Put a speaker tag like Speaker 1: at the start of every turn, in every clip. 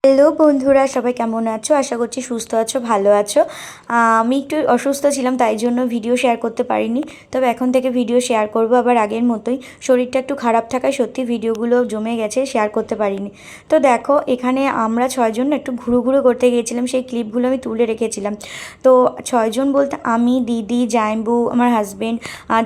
Speaker 1: Hello বন্ধুরা, সবাই কেমন আছো? আশা করছি সুস্থ আছো, ভালো আছো। আমি একটু অসুস্থ ছিলাম, তাই জন্য ভিডিও শেয়ার করতে পারিনি। তবে এখন থেকে ভিডিও শেয়ার করব আবার আগের মতোই। শরীরটা একটু খারাপ থাকায় সত্যি ভিডিওগুলো জমে গেছে, শেয়ার করতে পারিনি। তো দেখো, এখানে আমরা ছয়জন একটু ঘুরু ঘুরু করতে গিয়েছিলাম, সেই ক্লিপগুলো আমি তুলে রেখেছিলাম। তো ছয়জন বলতে আমি, দিদি, জাইম্বু, আমার হাজবেন্ড,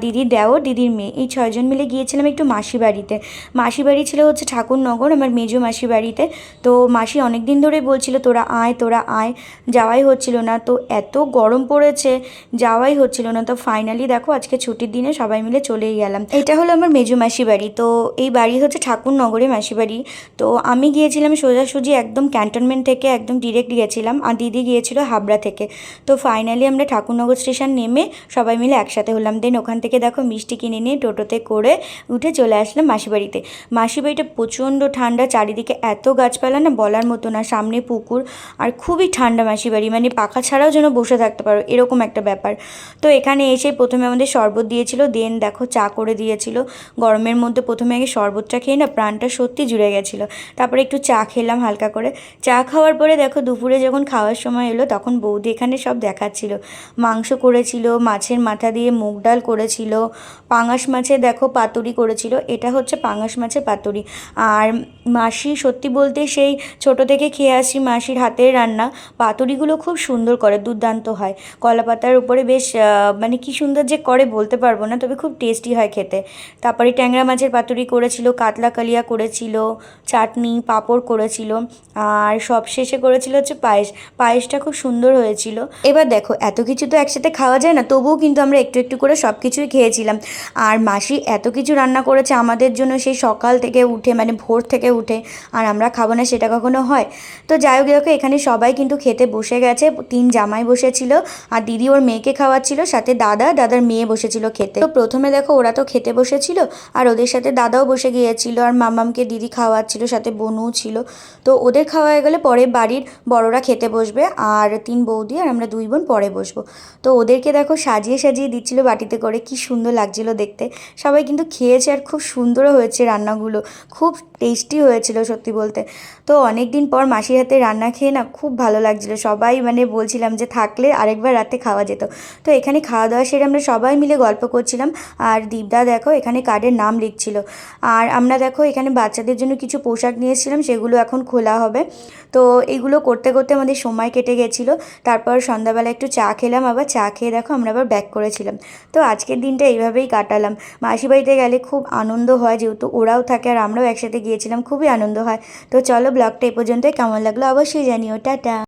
Speaker 1: দিদির দেওর, দিদির মেয়ে, এই ছয়জন মিলে গিয়েছিলাম একটু মাসি বাড়িতে। মাসি বাড়ি ছিল হচ্ছে ঠাকুরনগর, আমার মেজো মাসি বাড়িতে। তো মাসি অনেক দিন ধরেই বলছিল তোরা আয় তোরা আয়, যাওয়াই হচ্ছিল না। তো এত গরম পড়েছে, যাওয়াই হচ্ছিল না। তো ফাইনালি দেখো, আজকে ছুটির দিনে সবাই মিলে চলেই গেলাম। এটা হলো আমার মেজো মাসি বাড়ি। তো এই বাড়ি হচ্ছে ঠাকুরনগরে মাসি বাড়ি। তো আমি গিয়েছিলাম সোজাসুজি একদম ক্যান্টনমেন্ট থেকে, একদম ডিরেক্ট গিয়েছিলাম, আর দিদি গিয়েছিল হাবড়া থেকে। তো ফাইনালি আমরা ঠাকুরনগর স্টেশন নেমে সবাই মিলে একসাথে হলাম। দেন ওখান থেকে দেখো মিষ্টি কিনে নিয়ে টোটোতে করে উঠে চলে আসলাম মাসি বাড়িতে। মাসি বাড়িটা প্রচণ্ড ঠান্ডা, চারিদিকে এত গাছপালা না বলার মতো না, সামনে পুকুর, আর খুবই ঠান্ডা মাসি বাড়ি, মানে পাখা ছাড়াও যেন বসে থাকতে পারো এরকম একটা ব্যাপার। তো এখানে এসে প্রথমে আমাদের শরবত দিয়েছিল, দেন দেখো চা করে দিয়েছিল। গরমের মধ্যে প্রথমে আগে শরবতটা খেয়ে না প্রাণটা সত্যি জুড়ে গেছিলো। তারপরে একটু চা খেলাম হালকা করে। চা খাওয়ার পরে দেখো দুপুরে যখন খাওয়ার সময় এলো, তখন বৌদি এখানে সব দেখাচ্ছিল। মাংস করেছিল, মাছের মাথা দিয়ে মুগ ডাল করেছিল, পাঙাশ মাছের দেখো পাতুরি করেছিল, এটা হচ্ছে পাঙাশ মাছের পাতুরি। আর মাসি সত্যি বলতে সেই ছোটো থেকে খেয়ে আসি মাসির হাতের রান্না, পাতুরিগুলো খুব সুন্দর করে, দুর্দান্ত হয়। কলা পাতার উপরে বেশ মানে কি সুন্দর যে করে বলতে পারবো না, তবে খুব টেস্টি হয় খেতে। তারপরে ট্যাংরা মাছের পাতুরি করেছিল, কাতলা কালিয়া করেছিল, চাটনি পাঁপড় করেছিল, আর সব শেষে করেছিল হচ্ছে পায়েস। পায়েসটা খুব সুন্দর হয়েছিল। এবার দেখো, এত কিছু তো একসাথে খাওয়া যায় না, তবুও কিন্তু আমরা একটু একটু করে সব কিছুই খেয়েছিলাম। আর মাসি এত কিছু রান্না করেছে আমাদের জন্য, সেই সকাল থেকে উঠে, মানে ভোর থেকে উঠে, আর আমরা খাবো না সেটা কখনো হয়? তো যাই হোক, দেখো এখানে সবাই কিন্তু খেতে বসে গেছে। 3 জামাই বসেছিল, আর দিদি ওর মেয়েকে খাওয়াচ্ছিল, সাথে দাদার মেয়ে বসেছিল খেতে। তো প্রথমে দেখো ওরা তো খেতে বসেছিল, আর ওদের সাথে দাদাও বসে গিয়েছিল, আর মামামকে দিদি খাওয়াচ্ছিল, সাথে বোনও ছিল। তো ওদের খাওয়া হয়ে গেলে পরে বাড়ির বড়রা খেতে বসবে, আর 3 বৌদি আর আমরা 2 বোন পরে বসবো। তো ওদেরকে দেখো সাজিয়ে সাজিয়ে দিচ্ছিল বাটিতে করে, কি সুন্দর লাগছিল দেখতে। সবাই কিন্তু খেয়েছে, আর খুব সুন্দরও হয়েছে রান্নাগুলো, খুব টেস্টি হয়েছিল সত্যি বলতে। তো অনেক দিন পর মাসির হাতে রান্না খেয়ে না খুব ভালো লাগছিলো। সবাই মানে বলছিলাম যে থাকলে আরেকবার রাতে খাওয়া যেত। তো এখানে খাওয়া দাওয়া সেরে আমরা সবাই মিলে গল্প করছিলাম, আর দীপদা দেখো এখানে কার্ডের নাম লিখছিল। আর আমরা দেখো এখানে বাচ্চাদের জন্য কিছু পোশাক নিয়ে এসেছিলাম, সেগুলো এখন খোলা হবে। তো এইগুলো করতে করতে আমাদের সময় কেটে গেছিলো। তারপর সন্ধ্যাবেলা একটু চা খেলাম, আবার চা খেয়ে দেখো আমরা আবার ব্যাক করেছিলাম। তো আজকের দিনটা এইভাবেই কাটালাম। মাসি বাড়িতে গেলে খুব আনন্দ হয়, যেহেতু ওরাও থাকে আর আমরাও একসাথে গিয়েছিলাম, খুবই আনন্দ হয়। তো চলো, ব্লগটা এ পর্যন্তই। কেমন লাগলো অবশ্যই জানিও। টাটা।